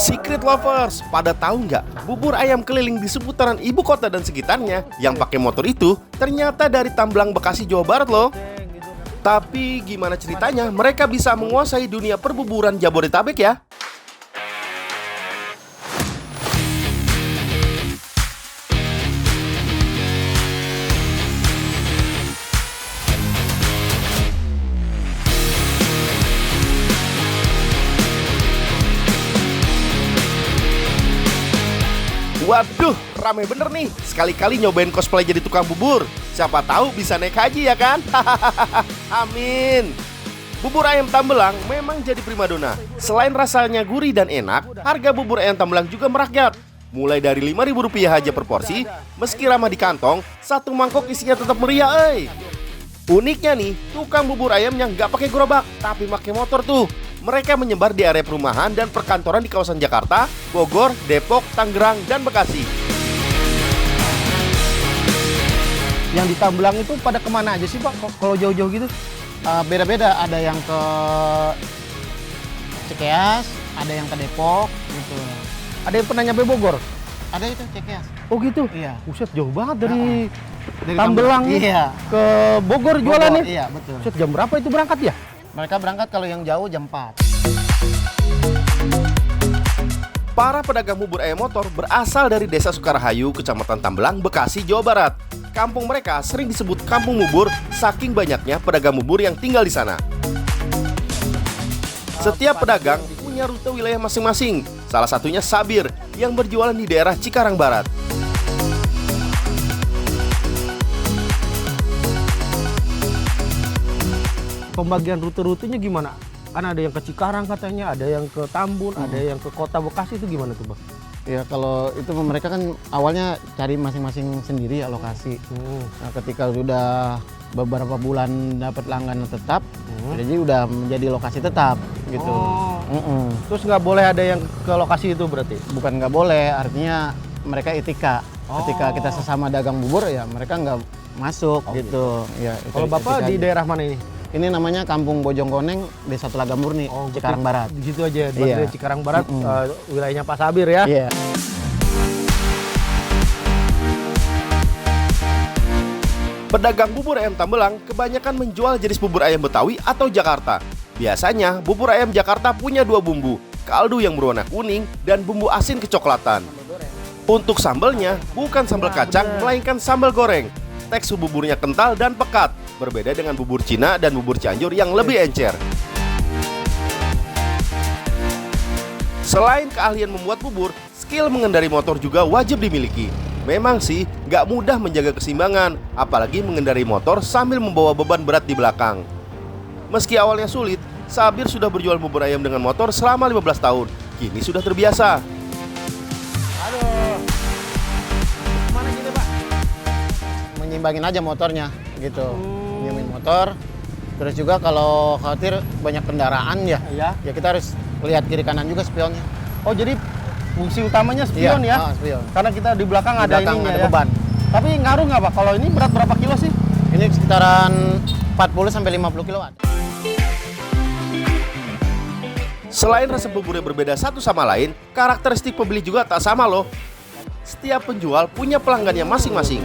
Secret lovers, pada tahu nggak bubur ayam keliling di seputaran ibu kota dan sekitarnya yang pakai motor itu ternyata dari Tamblang, Bekasi, Jawa Barat loh. Tapi gimana ceritanya mereka bisa menguasai dunia perbuburan Jabodetabek ya? Waduh, rame bener nih. Sekali-kali nyobain cosplay jadi tukang bubur. Siapa tahu bisa naik haji ya kan? Amin. Bubur ayam Tamblang memang jadi primadona. Selain rasanya gurih dan enak, harga bubur ayam Tamblang juga merakyat. Mulai dari Rp5.000 aja per porsi, meski ramah di kantong, satu mangkok isinya tetap meriah, Uniknya nih, tukang bubur ayamnya nggak pakai gerobak, tapi pakai motor tuh. Mereka menyebar di area perumahan dan perkantoran di kawasan Jakarta, Bogor, Depok, Tangerang, dan Bekasi. Yang di Tamblang itu pada kemana aja sih Pak, kalau jauh-jauh gitu? Beda-beda, ada yang ke Cikeas, ada yang ke Depok gitu. Ada yang pernah nyampe Bogor? Ada itu Cikeas. Oh gitu? Iya. Buset, jauh banget dari Dari Tamblang iya. ke Bogor jualannya? Iya, betul. Buset, jam berapa itu berangkat ya? Mereka berangkat kalau yang jauh jam 4. Para pedagang bubur ayam motor berasal dari Desa Sukarahayu, Kecamatan Tamblang, Bekasi, Jawa Barat. Kampung mereka sering disebut kampung bubur saking banyaknya pedagang bubur yang tinggal di sana. Setiap pedagang punya rute wilayah masing-masing. Salah satunya Sabir yang berjualan di daerah Cikarang Barat. Pembagian rute-rutenya gimana? Kan ada yang ke Cikarang katanya, ada yang ke Tambun, ada yang ke kota Bekasi, itu gimana tuh Bang? Ya kalau itu mereka kan awalnya cari masing-masing sendiri ya lokasi. Nah, ketika sudah beberapa bulan dapat langganan tetap, jadi udah menjadi lokasi tetap gitu. Terus nggak boleh ada yang ke lokasi itu berarti? Bukan nggak boleh, artinya mereka etika. Ketika kita sesama dagang bubur ya mereka nggak masuk gitu. Ya, Kalau Bapak di daerah mana ini? Ini namanya Kampung Bojongkoneng, Desa Telaga Murni, Cikarang Barat. Di situ aja, Iya. di Cikarang Barat, wilayahnya Pak Sabir ya? Iya. Pedagang bubur ayam Tamblang kebanyakan menjual jenis bubur ayam Betawi atau Jakarta. Biasanya bubur ayam Jakarta punya dua bumbu, kaldu yang berwarna kuning dan bumbu asin kecoklatan. Untuk sambalnya bukan sambal kacang melainkan sambal goreng. Tekstur buburnya kental dan pekat, berbeda dengan bubur Cina dan bubur Cianjur yang lebih encer. Selain keahlian membuat bubur, skill mengendari motor juga wajib dimiliki. Memang sih, nggak mudah menjaga keseimbangan, apalagi mengendari motor sambil membawa beban berat di belakang. Meski awalnya sulit, Sabir sudah berjual bubur ayam dengan motor selama 15 tahun. Kini sudah terbiasa. Menyimbangin aja motornya gitu. Nyimbangin motor. Terus juga kalau khawatir banyak kendaraan ya kita harus lihat kiri kanan juga spionnya. Oh jadi fungsi utamanya spion ya? Spion. Karena kita di belakang Di ada belakang ininya ada ya? beban. Tapi ngaruh nggak Pak? Kalau ini berat berapa kilo sih? Ini sekitaran 40 sampai 50 kiloan. Selain rasa buburnya berbeda satu sama lain, karakteristik pembeli juga tak sama loh. Setiap penjual punya pelanggannya masing-masing.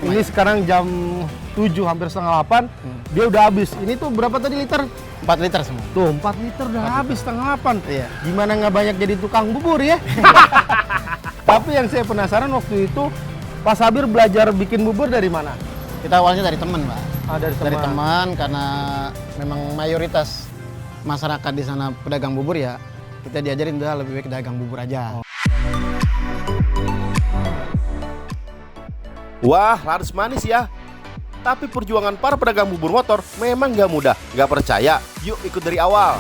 Ini sekarang jam 7 hampir setengah 8, dia udah habis. Ini tuh berapa tadi liter? 4 liter semua. Tuh 4 liter udah habis setengah 8. Iya. Gimana nggak banyak jadi tukang bubur ya? Tapi yang saya penasaran waktu itu, Pak Sabir belajar bikin bubur dari mana? Kita awalnya dari teman, Pak. Dari teman karena memang mayoritas masyarakat di sana pedagang bubur ya. Kita diajarin udah lebih baik dagang bubur aja. Wah, laris manis ya. Tapi perjuangan para pedagang bubur motor memang nggak mudah. Nggak percaya? Yuk ikut dari awal.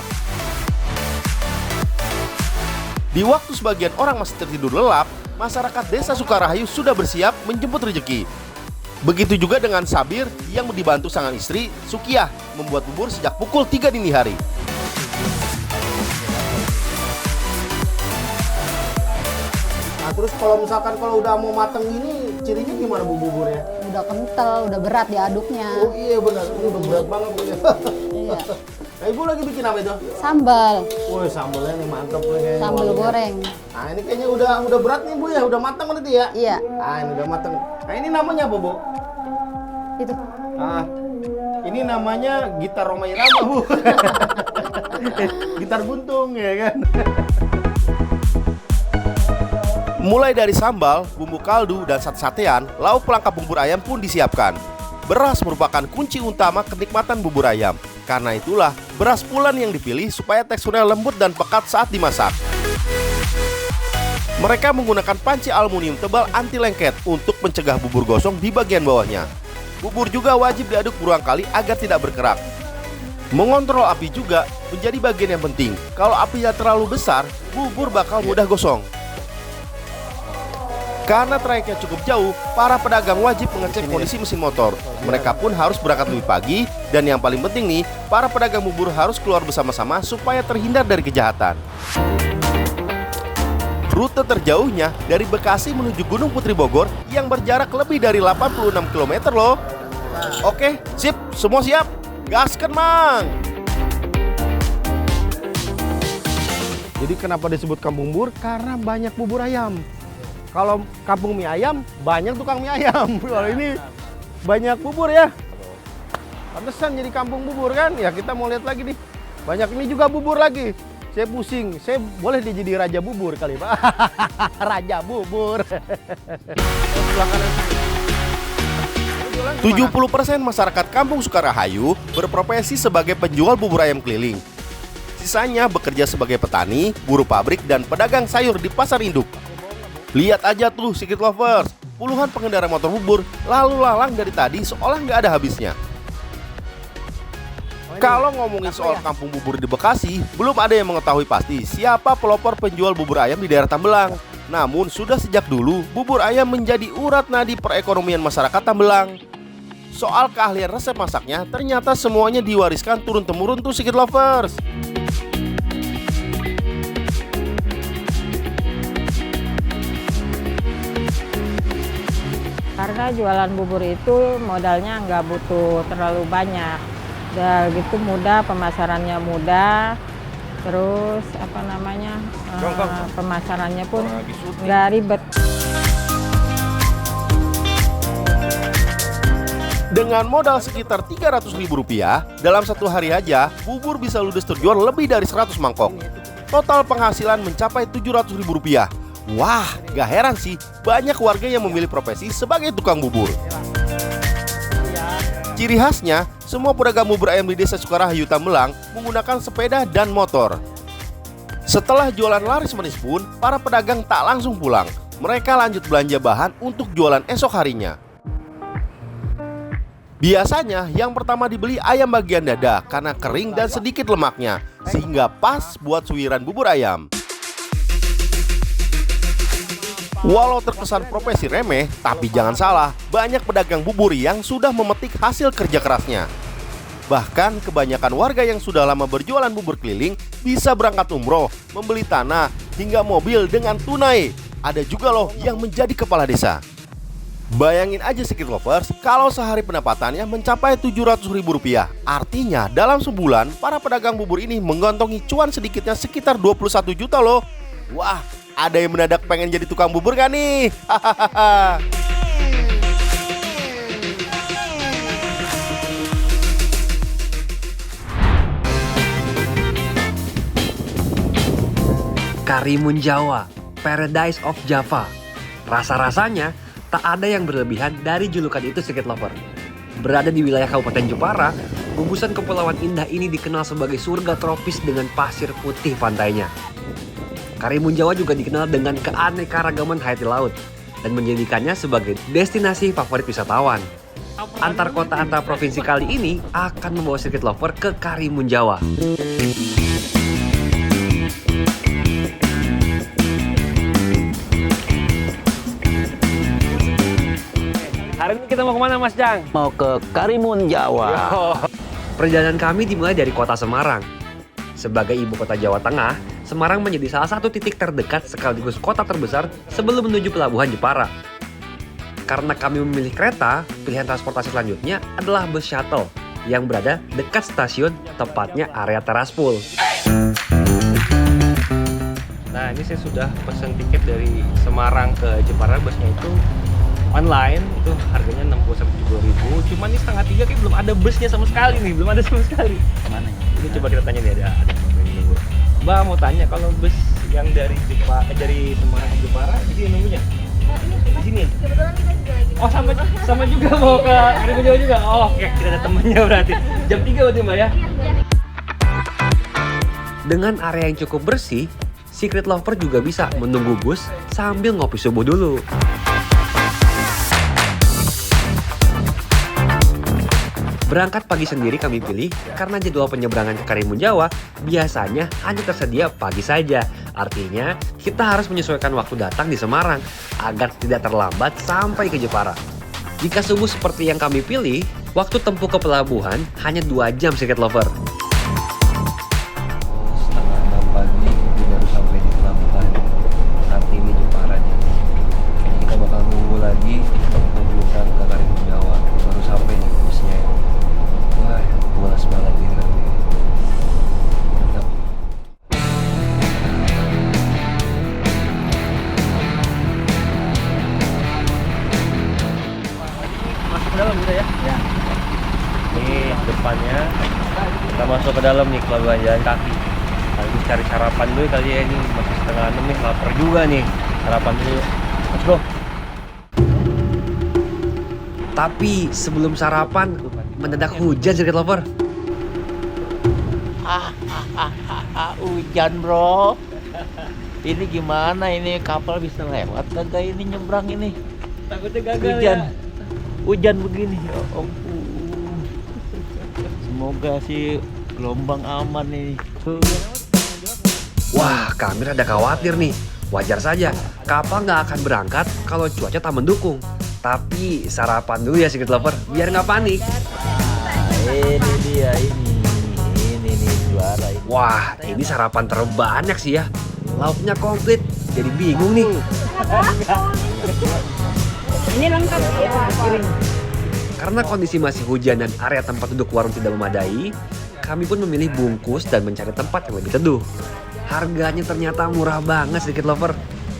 Di waktu sebagian orang masih tertidur lelap, masyarakat Desa Sukarahayu sudah bersiap menjemput rezeki. Begitu juga dengan Sabir yang dibantu sang istri, Sukiyah, membuat bubur sejak pukul 3 dini hari. Nah, terus kalau misalkan kalau udah mau mateng gini, cirinya gimana bu buburnya? Udah kental, udah berat diaduknya. Oh iya benar, ini udah berat banget bu ya. Iya. Nah, Ibu lagi bikin apa itu? Sambal, Woi, sambalnya nih mantep nih kayaknya. sambal wanginya. goreng. Nah, ini kayaknya udah berat nih Bu ya, udah matang berarti ya? Iya, Ah, ini udah matang. Nah, ini namanya apa, Bu? itu. Ah, ini namanya gitar Roma Irama, Bu. Gitar buntung ya kan? Mulai dari sambal, bumbu kaldu, dan sate-satean, lauk pelengkap bubur ayam pun disiapkan. Beras merupakan kunci utama kenikmatan bubur ayam. Karena itulah, beras pulen yang dipilih supaya teksturnya lembut dan pekat saat dimasak. Mereka menggunakan panci aluminium tebal anti lengket untuk mencegah bubur gosong di bagian bawahnya. Bubur juga wajib diaduk berulang kali agar tidak berkerak. Mengontrol api juga menjadi bagian yang penting. Kalau apinya terlalu besar, bubur bakal mudah gosong. Karena trayeknya cukup jauh, para pedagang wajib mengecek kondisi mesin motor. Mereka pun harus berangkat lebih pagi, dan yang paling penting nih, para pedagang bubur harus keluar bersama-sama supaya terhindar dari kejahatan. Rute terjauhnya dari Bekasi menuju Gunung Putri Bogor yang berjarak lebih dari 86 km loh. Oke, sip, semua siap? Gaskan, Mang! Jadi kenapa disebut kampung bubur? Karena banyak bubur ayam. Kalau kampung mie ayam, banyak tukang mie ayam. Kalau ini banyak bubur ya. Pantesan jadi kampung bubur kan? Ya kita mau lihat lagi nih. Banyak ini juga bubur lagi. Saya pusing. Saya boleh dia jadi raja bubur kali, Pak. Raja bubur. 70% masyarakat Kampung Sukarahayu berprofesi sebagai penjual bubur ayam keliling. Sisanya bekerja sebagai petani, buruh pabrik, dan pedagang sayur di pasar induk. Lihat aja tuh Secret Lovers, puluhan pengendara motor bubur lalu lalang dari tadi seolah nggak ada habisnya. Kalau ngomongin soal kampung bubur di Bekasi, belum ada yang mengetahui pasti siapa pelopor penjual bubur ayam di daerah Tambelang. Namun sudah sejak dulu bubur ayam menjadi urat nadi perekonomian masyarakat Tambelang. Soal keahlian resep masaknya, ternyata semuanya diwariskan turun-temurun tuh Secret Lovers. Karena jualan bubur itu modalnya nggak butuh terlalu banyak. Udah gitu mudah, pemasarannya mudah. Terus pemasarannya pun nggak ribet. Dengan modal sekitar Rp300.000, dalam satu hari aja, bubur bisa ludes terjual lebih dari 100 mangkok. Total penghasilan mencapai Rp700.000. Wah, gak heran sih, banyak warga yang memilih profesi sebagai tukang bubur. Ciri khasnya, semua pedagang bubur ayam di desa Sukarahayu Tambelang menggunakan sepeda dan motor. Setelah jualan laris manis pun, para pedagang tak langsung pulang. Mereka lanjut belanja bahan untuk jualan esok harinya. Biasanya yang pertama dibeli ayam bagian dada karena kering dan sedikit lemaknya, sehingga pas buat suiran bubur ayam. Walau terkesan profesi remeh, tapi jangan salah, banyak pedagang bubur yang sudah memetik hasil kerja kerasnya. Bahkan kebanyakan warga yang sudah lama berjualan bubur keliling bisa berangkat umroh, membeli tanah, hingga mobil dengan tunai. Ada juga loh yang menjadi kepala desa. Bayangin aja Secret Lovers, kalau sehari pendapatannya mencapai Rp700.000. Artinya dalam sebulan, para pedagang bubur ini mengantongi cuan sedikitnya sekitar 21 juta loh. Wah, ada yang mendadak pengen jadi tukang bubur gak nih? Hahaha. Karimun Jawa, Paradise of Java. Rasa-rasanya tak ada yang berlebihan dari julukan itu Secret Lover. Berada di wilayah Kabupaten Jepara, gugusan kepulauan indah ini dikenal sebagai surga tropis dengan pasir putih pantainya. Karimun Jawa juga dikenal dengan keanekaragaman hayati laut dan menjadikannya sebagai destinasi favorit wisatawan. Antar kota antar provinsi kali ini akan membawa Secret Lover ke Karimun Jawa. Hari ini kita mau kemana Mas Jang? Mau ke Karimun Jawa. Perjalanan kami dimulai dari kota Semarang. Sebagai ibu kota Jawa Tengah, Semarang menjadi salah satu titik terdekat sekaligus kota terbesar sebelum menuju pelabuhan Jepara. Karena kami memilih kereta, pilihan transportasi selanjutnya adalah bus shuttle yang berada dekat stasiun, tepatnya area teras pool. Nah, ini saya sudah pesan tiket dari Semarang ke Jepara, busnya itu online, itu harganya 60-70 ribu. Cuman ini setengah 3 kayak belum ada busnya sama sekali nih, belum ada sama sekali. Mana ya? Ini coba kita tanya nih, ada Mbak ini nunggu. Mbak mau tanya kalau bus yang dari Semarang ke Jepara, jadi nunggunya? Di sini. Kebetulan kita juga lagi. Oh sama juga mau ke Karimun Jawa juga. Oh, oke, kita ada temennya berarti. Jam 3 berarti Mbak ya? Dengan area yang cukup bersih, Secret Lover juga bisa menunggu bus sambil ngopi subuh dulu. Berangkat pagi sendiri kami pilih karena jadwal penyeberangan ke Karimun Jawa biasanya hanya tersedia pagi saja. Artinya kita harus menyesuaikan waktu datang di Semarang agar tidak terlambat sampai ke Jepara. Jika subuh seperti yang kami pilih, waktu tempuh ke pelabuhan hanya 2 jam Secret Lover. Setengah 6 pagi baru sampai di pelabuhan saat ini Jepara nih. Kayaknya kita bakal nunggu lagi penyeberangan ke Karimun Jawa baru sampai nih busnya. Wah, pulas banget nih nanti. Mantap. Masuk ke dalam kita ya? Ya. Ini depannya kita masuk ke dalam nih, pelabuhan jalan kaki. Lagi cari sarapan dulu kali ya, ini masih setengah 6 nih, lapar juga nih. Sarapan dulu. Let's go. Tapi sebelum sarapan, mendadak hujan Secret Lover. Hujan bro. Ini gimana ini kapal bisa lewat kagak ini nyebrang ini? Takutnya gagal Hujan. ya. Hujan begini ya ampun. Semoga sih gelombang aman nih. Wah, kami rada khawatir nih. Wajar saja, kapal nggak akan berangkat kalau cuaca tak mendukung. Tapi sarapan dulu ya Secret Lover, biar nggak panik. Ini dia ini nih juara ini. Wah, ini sarapan terbanyak sih ya. Lauknya komplit, jadi bingung nih. Ini lengkap ya. Karena kondisi masih hujan dan area tempat duduk warung tidak memadai, kami pun memilih bungkus dan mencari tempat yang lebih teduh. Harganya ternyata murah banget Secret Lover.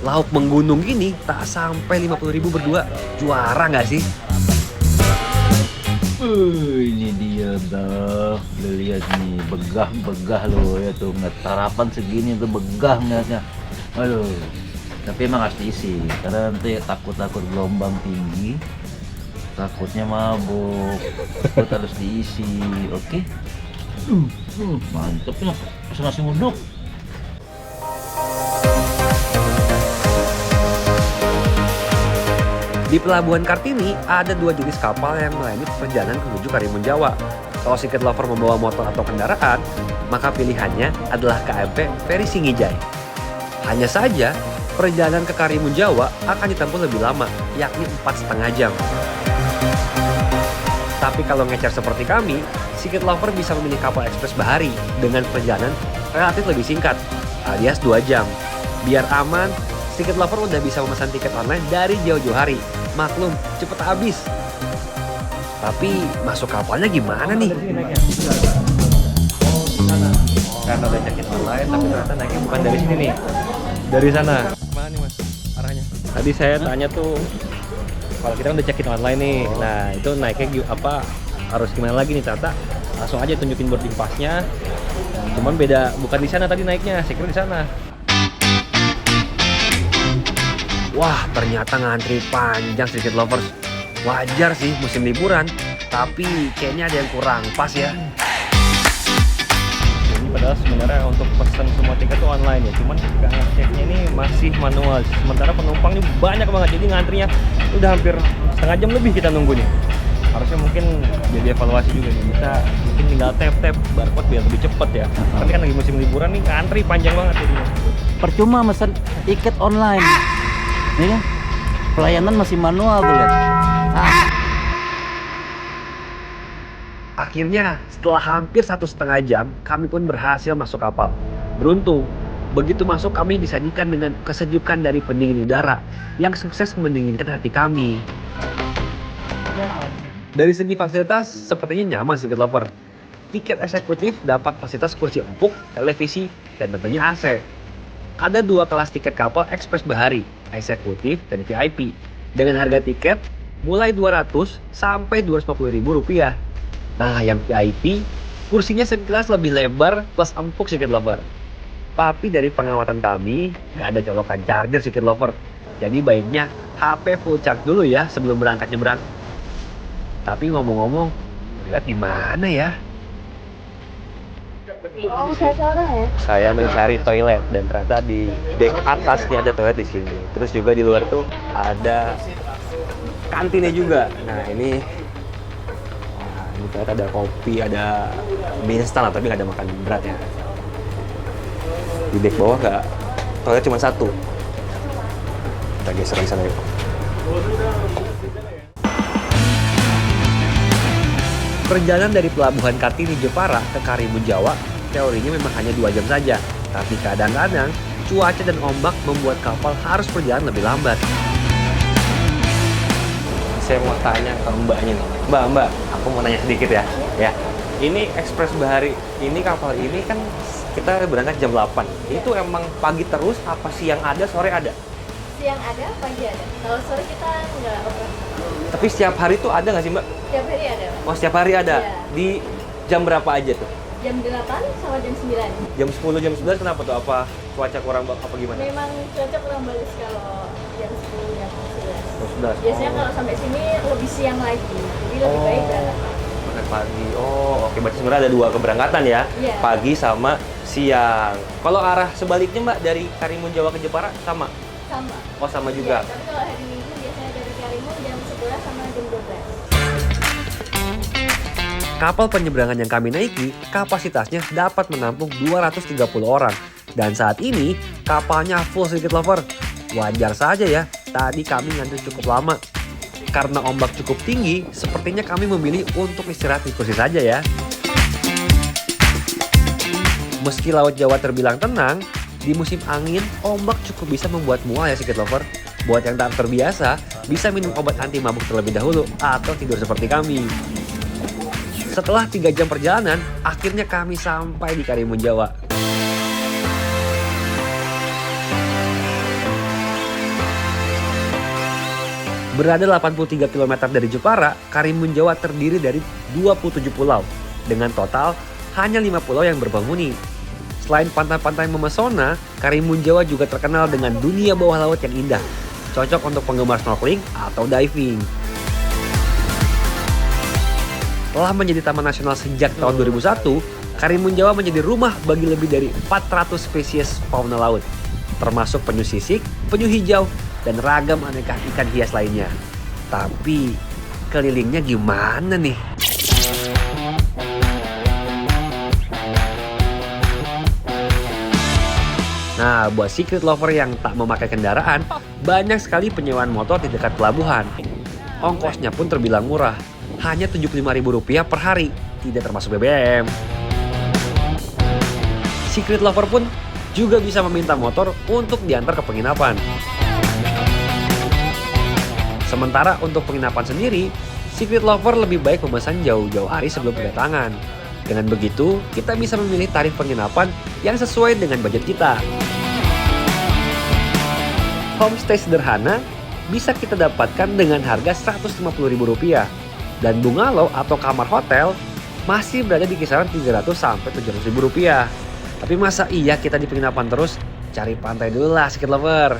Lauk menggunung gini tak sampai 50 ribu berdua. Juara nggak sih? Ini dia dah. Lu lihat nih, begah loh ya tuh, nggak sarapan segini tuh begah ngeliatnya. Aduh. Tapi emang harus diisi karena nanti takut gelombang tinggi. Takutnya mabuk. Takut harus diisi, oke? Mantep ya. Pesan nasi uduk. Di Pelabuhan Kartini ada 2 jenis kapal yang melayani perjalanan menuju Karimun Jawa. Kalau Secret Lover membawa motor atau kendaraan, maka pilihannya adalah KMP Feri Singijai. Hanya saja, perjalanan ke Karimun Jawa akan ditempuh lebih lama, yakni 4,5 jam. Tapi kalau ngecer seperti kami, Secret Lover bisa memilih kapal ekspres bahari dengan perjalanan relatif lebih singkat, alias 2 jam. Biar aman, Secret Lover udah bisa memesan tiket online dari jauh-jauh hari. Maklum, cepet habis. Tapi masuk kapalnya gimana nih? Karena udah check-in online, tapi ternyata naiknya bukan dari sini nih. Dari sana. Mana nih mas arahnya? Tadi saya tanya tuh, kalau kita udah check-in online nih, nah itu naiknya harus gimana lagi nih? Ternyata langsung aja tunjukin boarding pass-nya. Cuman beda, bukan di sana tadi naiknya, saya kira di sana. Wah, ternyata ngantri panjang Secret Lovers. Wajar sih musim liburan, tapi kayaknya ada yang kurang pas ya. Ini padahal sebenarnya untuk pesan semua tiket tuh online ya, cuman ketika ngeceknya ini masih manual. Sementara penumpangnya banyak banget, jadi ngantrinya udah hampir setengah jam lebih kita nunggu nih. Harusnya mungkin jadi evaluasi juga nih, bisa mungkin tinggal tap barcode biar lebih cepet ya. Tapi kan lagi musim liburan nih, ngantri panjang banget jadinya. Percuma mesen tiket online. Ini kan pelayanan masih manual tuh lihat. Akhirnya setelah hampir 1,5 jam, kami pun berhasil masuk kapal. Beruntung, begitu masuk kami disajikan dengan kesejukan dari pendingin udara yang sukses mendinginkan hati kami. Dari segi fasilitas, sepertinya nyaman Secret Lover. Tiket eksekutif dapat fasilitas kursi empuk, televisi, dan tentunya AC. Ada 2 kelas tiket kapal ekspres bahari, eksekutif dan VIP, dengan harga tiket mulai 200 sampai 250 ribu rupiah. Nah, yang VIP, kursinya sekilas lebih lebar plus empuk Secret Lover. Tapi dari pengamatan kami, nggak ada colokan charger Secret Lover. Jadi baiknya HP full charge dulu ya sebelum berangkat nyebrang. Tapi ngomong-ngomong, lihat di mana ya? Oh, saya salah ya. Saya mencari toilet dan ternyata di deck atas nih ada toilet di sini. Terus juga di luar tuh ada kantinnya juga. Nah ini ternyata ada kopi, ada mie instan lah, tapi nggak ada makan beratnya. Di deck bawah nggak, toilet cuma 1. Kita geser di sana yuk. Perjalanan dari Pelabuhan Kartini Jepara ke Karimun Jawa teorinya memang hanya 2 jam saja. Tapi kadang-kadang cuaca dan ombak membuat kapal harus berjalan lebih lambat. Saya mau tanya ke mbaknya nih. Mbak, aku mau nanya sedikit ya. Ya, ini Ekspres Bahari, ini kapal ini kan kita berangkat jam 8. Itu emang pagi terus, apa siang ada, sore ada? Siang ada, pagi ada. Kalau sore kita nggak operasional. Tapi setiap hari tuh ada nggak sih mbak? Setiap hari ada. Oh setiap hari ada? Iya. Di jam berapa aja tuh? Jam 8 sama jam 9. Jam 10, jam 11 kenapa tuh? Apa cuaca kurang apa gimana? Memang cuaca kurang bagus kalau jam 10, jam 11. Jam 11. Biasanya kalau sampai sini lebih siang lagi. Jadi lebih baik berangkat pagi. Berangkat pagi. Oh oke, berarti sebenarnya ada 2 keberangkatan ya? Iya. Pagi sama siang. Kalau arah sebaliknya mbak dari Karimun Jawa ke Jepara sama? Sama. Oh sama juga? Iya, tapi kalau hari Minggu biasanya dari Karimun jam 11 sama jam 12. Kapal penyeberangan yang kami naiki, kapasitasnya dapat menampung 230 orang. Dan saat ini, kapalnya full Secret Lover. Wajar saja ya, tadi kami ngantri cukup lama. Karena ombak cukup tinggi, sepertinya kami memilih untuk istirahat di kursi saja ya. Meski Laut Jawa terbilang tenang, di musim angin, ombak cukup bisa membuat mual ya Secret Lover. Buat yang tak terbiasa, bisa minum obat anti mabuk terlebih dahulu atau tidur seperti kami. Setelah 3 jam perjalanan, akhirnya kami sampai di Karimun Jawa. Berada 83 km dari Jepara, Karimun Jawa terdiri dari 27 pulau. Dengan total, hanya 5 pulau yang berpenghuni. Selain pantai-pantai memesona, Karimun Jawa juga terkenal dengan dunia bawah laut yang indah. Cocok untuk penggemar snorkeling atau diving. Telah menjadi taman nasional sejak tahun 2001, Karimun Jawa menjadi rumah bagi lebih dari 400 spesies fauna laut, termasuk penyu sisik, penyu hijau, dan ragam aneka ikan hias lainnya. Tapi, kelilingnya gimana nih? Nah, buat Secret Lover yang tak memakai kendaraan, banyak sekali penyewaan motor di dekat pelabuhan. Ongkosnya pun terbilang murah, hanya Rp75.000 per hari, tidak termasuk BBM. Secret Lover pun juga bisa meminta motor untuk diantar ke penginapan. Sementara untuk penginapan sendiri, Secret Lover lebih baik memesan jauh-jauh hari sebelum kedatangan. Dengan begitu, kita bisa memilih tarif penginapan yang sesuai dengan budget kita. Homestay sederhana bisa kita dapatkan dengan harga Rp150.000. Dan bungalow atau kamar hotel masih berada di kisaran Rp300 sampai Rp700.000. Tapi masa iya kita di penginapan terus? Cari pantai dulu lah Secret Lover.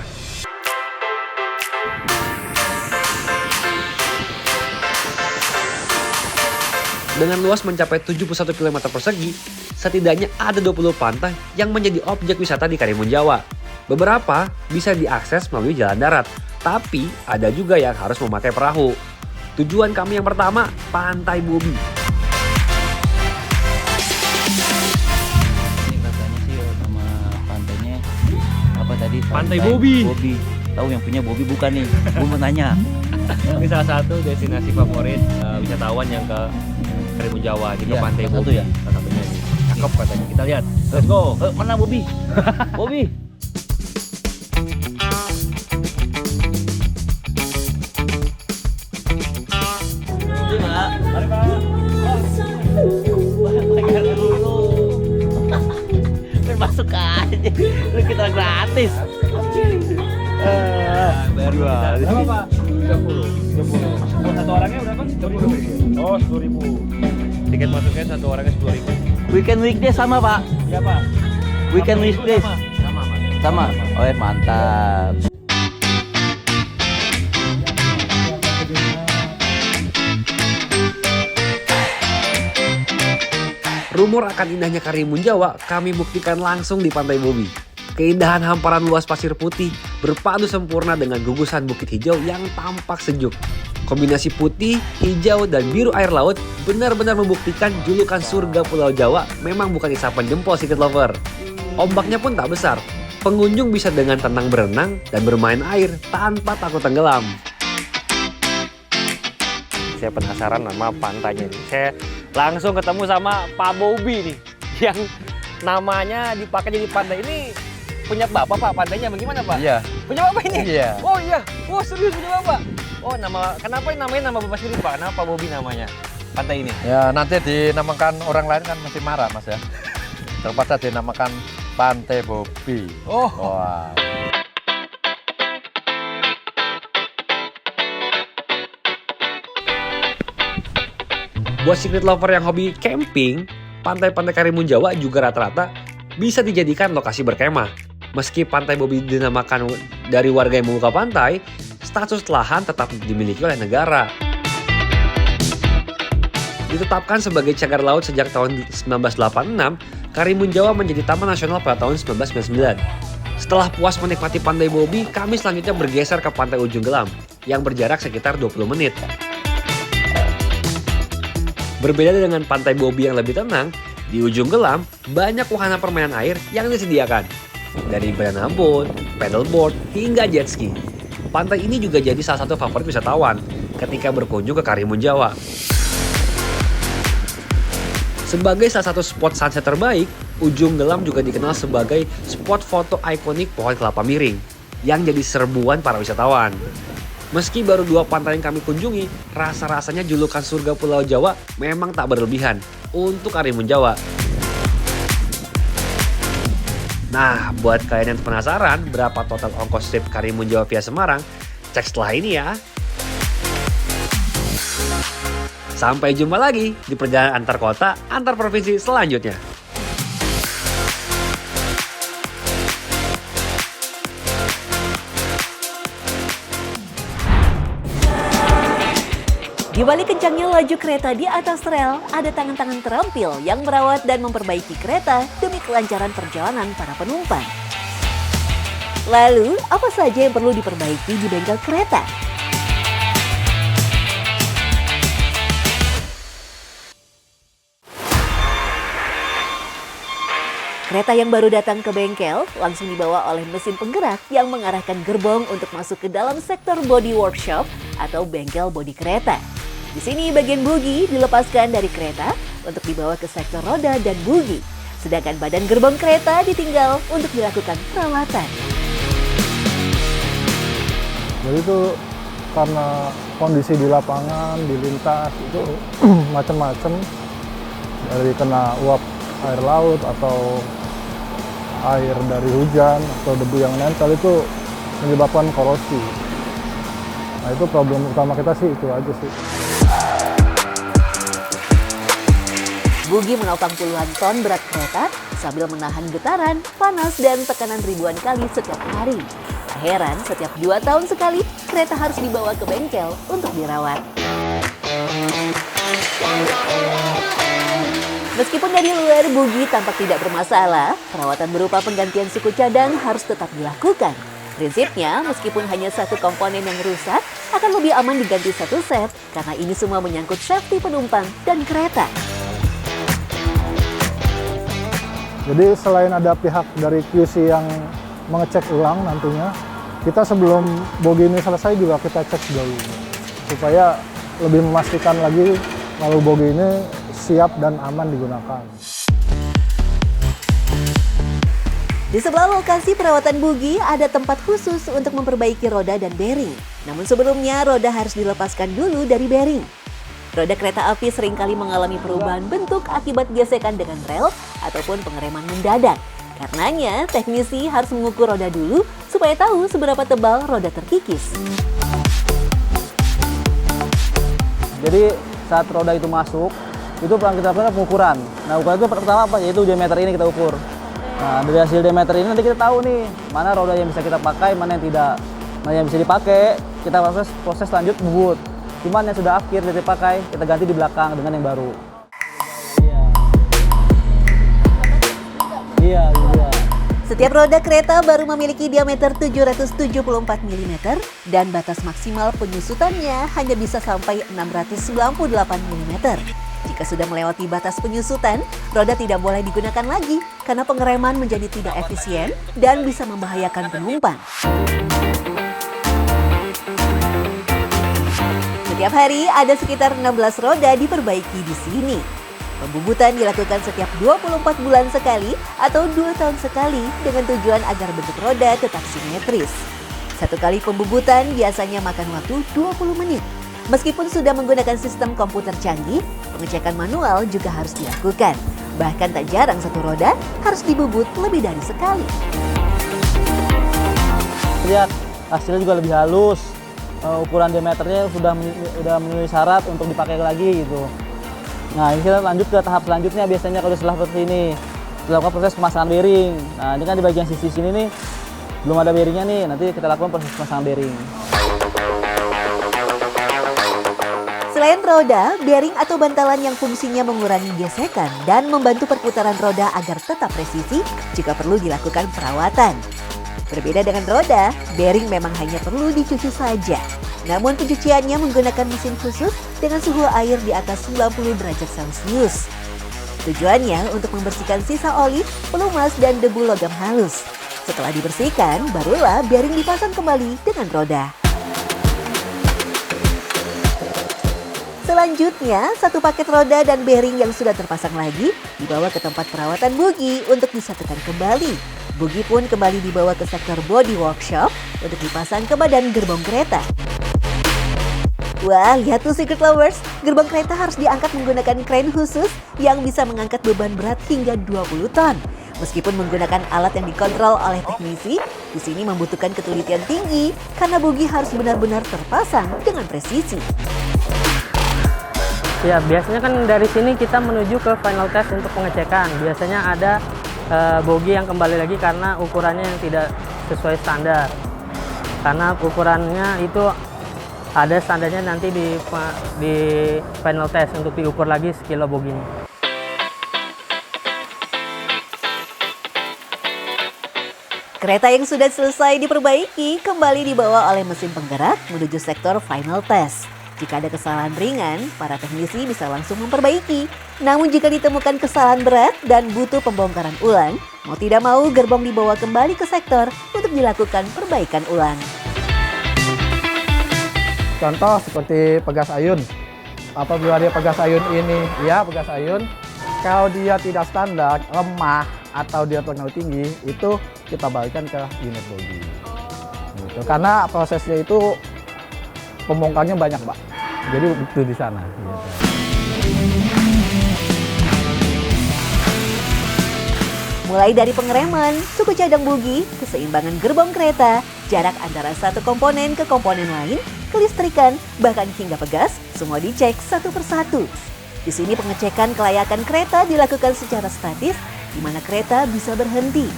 Dengan luas mencapai 71 km persegi, setidaknya ada 20 pantai yang menjadi objek wisata di Karimun Jawa. Beberapa bisa diakses melalui jalan darat, tapi ada juga yang harus memakai perahu. Tujuan kami yang pertama, Pantai Bobi. Ini katanya sih nama pantainya apa tadi? Pantai Bobi. Bobi. Tahu yang punya Bobi bukan nih? Gue mau nanya. Ini salah satu destinasi favorit wisatawan yang ke Karimun Jawa, di Iya, Pantai salah satu Bobi. ya? Salah satunya ini. Cakep katanya. Kita lihat. Let's go. Mana Bobi? Bobi. gratis. Berapa Pak? 30. Satu orangnya berapa? 10.000. Oh, 10.000. Tiket masuknya satu orangnya 10.000. Weekend weekday sama Pak. Ya Pak. Weekend weekday Sama Mas. sama. Oh mantap. Rumor akan indahnya Karimun Jawa kami buktikan langsung di Pantai Bobi. Keindahan hamparan luas pasir putih berpadu sempurna dengan gugusan bukit hijau yang tampak sejuk. Kombinasi putih, hijau, dan biru air laut benar-benar membuktikan julukan surga Pulau Jawa memang bukan isapan jempol Secret Lover. Ombaknya pun tak besar. Pengunjung bisa dengan tenang berenang dan bermain air tanpa takut tenggelam. Saya penasaran sama pantainya nih. Saya langsung ketemu sama Pak Bobi nih, yang namanya dipakai jadi pantai ini punya bapak Pak, pantainya bagaimana Pak? Iya. Punya bapak ini? Iya. Oh iya, oh serius punya bapak? Oh kenapa namanya nama bapak sendiri Pak? Kenapa Bobi namanya pantai ini? Ya nanti dinamakan orang lain kan mesti marah Mas ya. Terpaksa dinamakan Pantai Bobi. Oh. Wow. Buat Secret Lover yang hobi camping, pantai-pantai Karimun Jawa juga rata-rata bisa dijadikan lokasi berkemah. Meski Pantai Bobi dinamakan dari warga yang membuka pantai, status lahan tetap dimiliki oleh negara. Ditetapkan sebagai cagar laut sejak tahun 1986, Karimun Jawa menjadi Taman Nasional pada tahun 1999. Setelah puas menikmati Pantai Bobi, kami selanjutnya bergeser ke Pantai Ujung Gelam yang berjarak sekitar 20 menit. Berbeda dengan Pantai Bobi yang lebih tenang, di Ujung Gelam banyak wahana permainan air yang disediakan. Dari banana boat, paddleboard, hingga jet ski. Pantai ini juga jadi salah satu favorit wisatawan ketika berkunjung ke Karimun Jawa. Sebagai salah satu spot sunset terbaik, Ujung Gelam juga dikenal sebagai spot foto ikonik pohon kelapa miring yang jadi serbuan para wisatawan. Meski baru 2 pantai yang kami kunjungi, rasa-rasanya julukan surga Pulau Jawa memang tak berlebihan untuk Karimun Jawa. Nah, buat kalian yang penasaran berapa total ongkos trip Karimun Jawa via Semarang, cek setelah ini ya. Sampai jumpa lagi di perjalanan antar kota, antar provinsi selanjutnya. Di balik kencangnya laju kereta di atas rel, ada tangan-tangan terampil yang merawat dan memperbaiki kereta demi kelancaran perjalanan para penumpang. Lalu, apa saja yang perlu diperbaiki di bengkel kereta? Kereta yang baru datang ke bengkel langsung dibawa oleh mesin penggerak yang mengarahkan gerbong untuk masuk ke dalam sektor body workshop atau bengkel bodi kereta. Di sini bagian bugi dilepaskan dari kereta untuk dibawa ke sektor roda dan bugi. Sedangkan badan gerbong kereta ditinggal untuk dilakukan perawatan. Jadi itu karena kondisi di lapangan, di lintas itu macam-macam. Dari kena uap air laut atau air dari hujan atau debu yang nempel itu menyebabkan korosi. Nah itu problem utama kita sih itu aja sih. Bugi menopang puluhan ton berat kereta sambil menahan getaran, panas, dan tekanan ribuan kali setiap hari. Tak heran setiap 2 tahun sekali kereta harus dibawa ke bengkel untuk dirawat. Meskipun dari luar bugi tampak tidak bermasalah, perawatan berupa penggantian suku cadang harus tetap dilakukan. Prinsipnya, meskipun hanya satu komponen yang rusak, akan lebih aman diganti satu set karena ini semua menyangkut safety penumpang dan kereta. Jadi selain ada pihak dari QC yang mengecek ulang nantinya, kita sebelum bogi ini selesai juga kita cek dulu. Supaya lebih memastikan lagi kalau bogi ini siap dan aman digunakan. Di sebelah lokasi perawatan bugi ada tempat khusus untuk memperbaiki roda dan bearing. Namun sebelumnya roda harus dilepaskan dulu dari bearing. Roda kereta api seringkali mengalami perubahan bentuk akibat gesekan dengan rel ataupun pengereman mendadak. Karenanya, teknisi harus mengukur roda dulu supaya tahu seberapa tebal roda terkikis. Jadi saat roda itu masuk, itu kita lakukan pengukuran. Nah, ukuran itu pertama apa? Yaitu diameter ini kita ukur. Nah, dari hasil diameter ini nanti kita tahu nih, mana roda yang bisa kita pakai, mana yang tidak. Nah, yang bisa dipakai, kita proses lanjut bubut. Cuman yang sudah akhir dari dipakai, kita ganti di belakang dengan yang baru. Iya, iya. Setiap roda kereta baru memiliki diameter 774 mm dan batas maksimal penyusutannya hanya bisa sampai 698 mm. Jika sudah melewati batas penyusutan, roda tidak boleh digunakan lagi karena pengereman menjadi tidak efisien dan bisa membahayakan penumpang. Setiap hari ada sekitar 16 roda diperbaiki di sini. Pembubutan dilakukan setiap 24 bulan sekali atau 2 tahun sekali dengan tujuan agar bentuk roda tetap simetris. Satu kali pembubutan biasanya makan waktu 20 menit. Meskipun sudah menggunakan sistem komputer canggih, pengecekan manual juga harus dilakukan. Bahkan tak jarang satu roda harus dibubut lebih dari sekali. Lihat, hasilnya juga lebih halus. Ukuran diameternya sudah memenuhi syarat untuk dipakai lagi gitu. Nah, ini kita lanjut ke tahap selanjutnya biasanya kalau setelah seperti ini. Dilakukan proses pemasangan bearing. Nah, ini kan di bagian sisi sini nih, belum ada bearingnya nih, nanti kita lakukan proses pemasangan bearing. Selain roda, bearing atau bantalan yang fungsinya mengurangi gesekan dan membantu perputaran roda agar tetap presisi jika perlu dilakukan perawatan. Berbeda dengan roda, bearing memang hanya perlu dicuci saja. Namun pencuciannya menggunakan mesin khusus dengan suhu air di atas 90 derajat Celcius. Tujuannya untuk membersihkan sisa oli, pelumas, dan debu logam halus. Setelah dibersihkan, barulah bearing dipasang kembali dengan roda. Selanjutnya, satu paket roda dan bearing yang sudah terpasang lagi dibawa ke tempat perawatan bogi untuk disatukan kembali. Bogi pun kembali dibawa ke sektor body workshop untuk dipasang ke badan gerbong kereta. Wah, lihat tuh Secret Lovers, gerbong kereta harus diangkat menggunakan crane khusus yang bisa mengangkat beban berat hingga 20 ton. Meskipun menggunakan alat yang dikontrol oleh teknisi, di sini membutuhkan ketelitian tinggi karena bogi harus benar-benar terpasang dengan presisi. Ya, biasanya kan dari sini kita menuju ke final test untuk pengecekan. Biasanya ada bogi yang kembali lagi karena ukurannya yang tidak sesuai standar. Karena ukurannya itu ada standarnya nanti di final test untuk diukur lagi sekilo boginya. Kereta yang sudah selesai diperbaiki kembali dibawa oleh mesin penggerak menuju sektor final test. Jika ada kesalahan ringan, para teknisi bisa langsung memperbaiki. Namun jika ditemukan kesalahan berat dan butuh pembongkaran ulang, mau tidak mau gerbong dibawa kembali ke sektor untuk dilakukan perbaikan ulang. Contoh seperti pegas ayun. Apabila dia pegas ayun ini, ya pegas ayun, kalau dia tidak standar, lemah, atau dia terlalu tinggi, itu kita balikkan ke unit bogi. Gitu. Karena prosesnya itu pembongkarnya banyak, Pak. Jadi itu di sana. Gitu. Mulai dari pengereman, suku cadang bogi, keseimbangan gerbong kereta, jarak antara satu komponen ke komponen lain, kelistrikan, bahkan hingga pegas, semua dicek satu persatu. Di sini pengecekan kelayakan kereta dilakukan secara statis, di mana kereta bisa berhenti.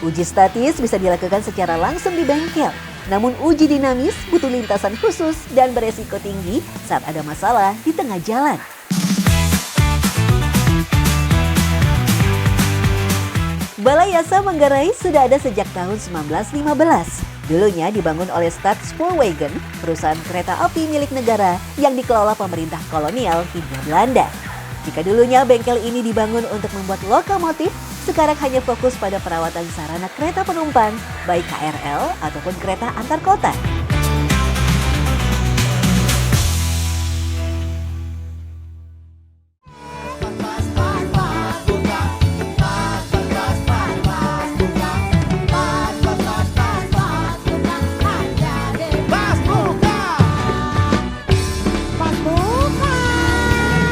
Uji statis bisa dilakukan secara langsung di bengkel, namun uji dinamis butuh lintasan khusus dan beresiko tinggi saat ada masalah di tengah jalan. Balai Yasa Manggarai sudah ada sejak tahun 1915. Dulunya dibangun oleh Staatspoorwegen, perusahaan kereta api milik negara yang dikelola pemerintah kolonial Hindia Belanda. Jika dulunya bengkel ini dibangun untuk membuat lokomotif, sekarang hanya fokus pada perawatan sarana kereta penumpang, baik KRL ataupun kereta antar kota.